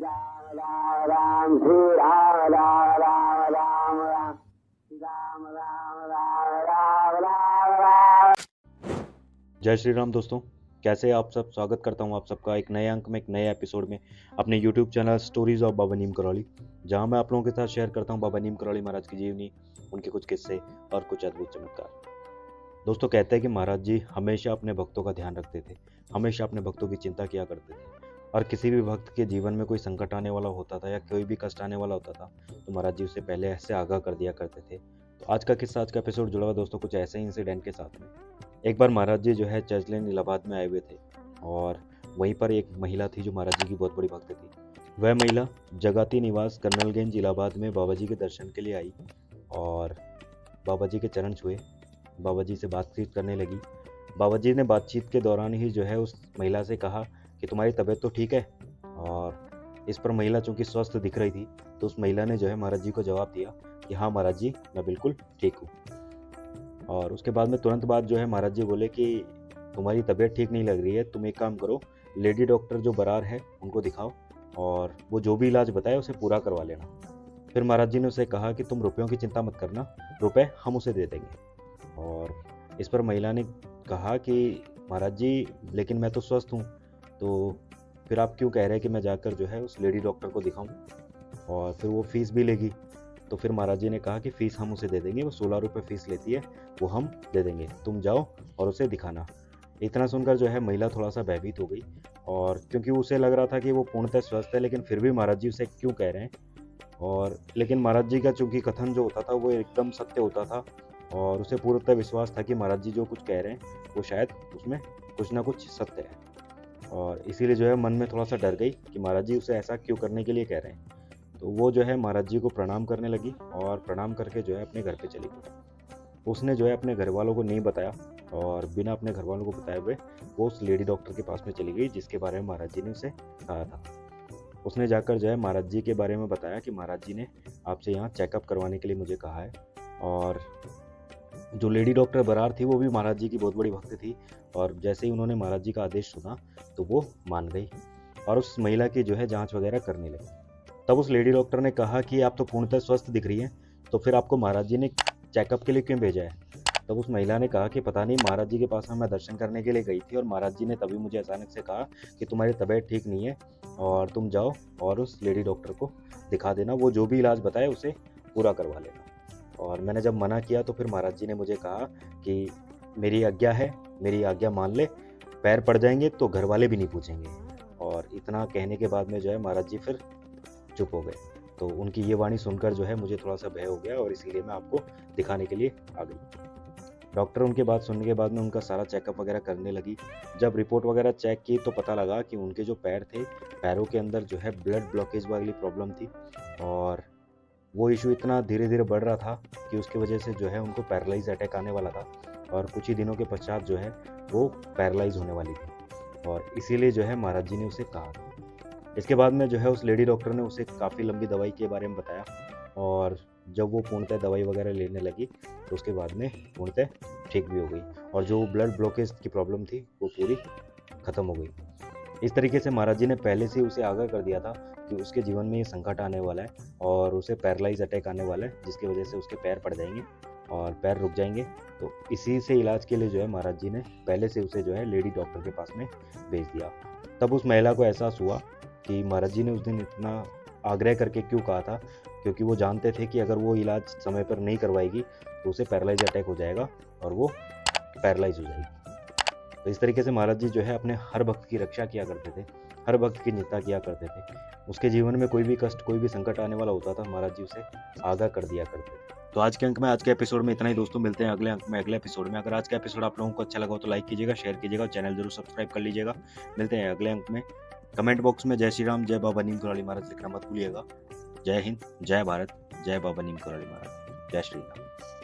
राम राम श्री राम राम राम राम राम राम राम राम राम राम। जय श्री राम दोस्तों, कैसे आप सब। स्वागत करता हूं आप सबका एक नए अंक में, एक नए एपिसोड में अपने YouTube चैनल स्टोरीज ऑफ बाबा नीम करौली, जहां मैं आप लोगों के साथ शेयर करता हूं बाबा नीम करौली महाराज की जीवनी, उनके कुछ किस्से और कुछ अद्भुत चमत्कार। दोस्तों, कहते हैं कि महाराज जी हमेशा अपने भक्तों का ध्यान रखते थे, हमेशा अपने भक्तों की चिंता किया करते थे, और किसी भी भक्त के जीवन में कोई संकट आने वाला होता था या कोई भी कष्ट आने वाला होता था तो महाराज जी उसे पहले ऐसे आगाह कर दिया करते थे। तो आज का किस्सा, आज का एपिसोड जुड़ा हुआ दोस्तों कुछ ऐसे ही इंसिडेंट के साथ में। एक बार महाराज जी जो है चर्च लेन इलाहाबाद में आए हुए थे, और वहीं पर एक महिला थी जो महाराज जी की बहुत बड़ी भक्त थी। वह महिला जगाती निवास कर्नलगंज इलाहाबाद में बाबा जी के दर्शन के लिए आई और बाबा जी के चरण छुए, बाबा जी से बातचीत करने लगी। बाबा जी ने बातचीत के दौरान ही जो है उस महिला से कहा कि तुम्हारी तबीयत तो ठीक है। और इस पर महिला चूंकि स्वस्थ दिख रही थी तो उस महिला ने जो है महाराज जी को जवाब दिया कि हाँ महाराज जी, मैं बिल्कुल ठीक हूँ। और उसके बाद में तुरंत बाद जो है महाराज जी बोले कि तुम्हारी तबीयत ठीक नहीं लग रही है, तुम एक काम करो, लेडी डॉक्टर जो बरार है उनको दिखाओ और वो जो भी इलाज बताए उसे पूरा करवा लेना। फिर महाराज जी ने उसे कहा कि तुम रुपयों की चिंता मत करना, रुपए हम उसे दे देंगे। और इस पर महिला ने कहा कि महाराज जी, लेकिन मैं तो स्वस्थ हूँ, तो फिर आप क्यों कह रहे हैं कि मैं जाकर जो है उस लेडी डॉक्टर को दिखाऊं, और फिर वो फीस भी लेगी। तो फिर महाराज जी ने कहा कि फ़ीस हम उसे दे देंगे, वो 16 रुपये फ़ीस लेती है, वो हम दे देंगे, तुम जाओ और उसे दिखाना। इतना सुनकर जो है महिला थोड़ा सा भयभीत हो गई, और क्योंकि उसे लग रहा था कि वो पूर्णतः स्वस्थ है, लेकिन फिर भी महाराज जी उसे क्यों कह रहे हैं। और लेकिन महाराज जी का चूँकि कथन जो होता था वो एकदम सत्य होता था, और उसे पूर्णतः विश्वास था कि महाराज जी जो कुछ कह रहे हैं वो शायद उसमें कुछ ना कुछ सत्य है। और इसीलिए जो है मन में थोड़ा सा डर गई कि महाराज जी उसे ऐसा क्यों करने के लिए कह रहे हैं। तो वो जो है महाराज जी को प्रणाम करने लगी और प्रणाम करके जो है अपने घर पे चली गई। उसने जो है अपने घर वालों को नहीं बताया, और बिना अपने घर वालों को बताए हुए वो उस लेडी डॉक्टर के पास में चली गई जिसके बारे में महाराज जी ने उसे कहा था। उसने जाकर जो है महाराज जी के बारे में बताया कि महाराज जी ने आपसे यहाँ चेकअप करवाने के लिए मुझे कहा है। और जो लेडी डॉक्टर बरार थी वो भी महाराज जी की बहुत बड़ी भक्त थी, और जैसे ही उन्होंने महाराज जी का आदेश सुना तो वो मान गई और उस महिला की जो है जांच वगैरह करने लगी। तब उस लेडी डॉक्टर ने कहा कि आप तो पूर्णतः स्वस्थ दिख रही हैं, तो फिर आपको महाराज जी ने चेकअप के लिए क्यों भेजा है। तब उस महिला ने कहा कि पता नहीं, महाराज जी के पास में मैं दर्शन करने के लिए गई थी और महाराज जी ने तभी मुझे अचानक से कहा कि तुम्हारी तबीयत ठीक नहीं है और तुम जाओ और उस लेडी डॉक्टर को दिखा देना, वो जो भी इलाज बताए उसे पूरा करवा लेना। और मैंने जब मना किया तो फिर महाराज जी ने मुझे कहा कि मेरी आज्ञा है, मेरी आज्ञा मान ले, पैर पड़ जाएंगे तो घर वाले भी नहीं पूछेंगे। और इतना कहने के बाद में जो है महाराज जी फिर चुप हो गए। तो उनकी ये वाणी सुनकर जो है मुझे थोड़ा सा भय हो गया, और इसीलिए मैं आपको दिखाने के लिए आ गई। डॉक्टर उनके बात सुनने के बाद में उनका सारा चेकअप वगैरह करने लगी। जब रिपोर्ट वगैरह चेक की तो पता लगा कि उनके जो पैर थे, पैरों के अंदर जो है ब्लड ब्लॉकेज वाली प्रॉब्लम थी, और वो इशू इतना धीरे धीरे बढ़ रहा था कि उसकी वजह से जो है उनको पैरालाइज अटैक आने वाला था, और कुछ ही दिनों के पश्चात जो है वो पैरालाइज होने वाली थी। और इसीलिए जो है महाराज जी ने उसे कहा। इसके बाद में जो है उस लेडी डॉक्टर ने उसे काफ़ी लंबी दवाई के बारे में बताया, और जब वो पूर्णतः दवाई वगैरह लेने लगी तो उसके बाद में पूर्णतः ठीक भी हो गई, और जो ब्लड ब्लॉकेज की प्रॉब्लम थी वो पूरी ख़त्म हो गई। इस तरीके से महाराज जी ने पहले से उसे आगाह कर दिया था कि उसके जीवन में ये संकट आने वाला है और उसे पैरालाइज अटैक आने वाला है, जिसकी वजह से उसके पैर पड़ जाएंगे और पैर रुक जाएंगे। तो इसी से इलाज के लिए जो है महाराज जी ने पहले से उसे जो है लेडी डॉक्टर के पास में भेज दिया। तब उस महिला को एहसास हुआ कि महाराज जी ने उस दिन इतना आग्रह करके क्यों कहा था, क्योंकि वो जानते थे कि अगर वो इलाज समय पर नहीं करवाएगी तो उसे पैरालाइज अटैक हो जाएगा और वो पैरालाइज हो जाएगी। तो इस तरीके से महाराज जी जो है अपने हर भक्त की रक्षा किया करते थे, हर भक्त की चिंता किया करते थे। उसके जीवन में कोई भी कष्ट, कोई भी संकट आने वाला होता था, महाराज जी उसे आगाह कर दिया करते थे। तो आज के अंक में, आज के एपिसोड में इतना ही दोस्तों। मिलते हैं अगले अंक में, अगले एपिसोड में। अगर आज का एपिसोड आप लोगों को अच्छा लगा हो तो लाइक कीजिएगा, शेयर कीजिएगा, चैनल जरूर सब्सक्राइब कर लीजिएगा। मिलते हैं अगले अंक में। कमेंट बॉक्स में जय श्री राम, जय बाबा नीम करौली महाराज लिखना मत भूलिएगा। जय हिंद, जय भारत, जय बाबा नीम करौली महाराज। जय श्री राम।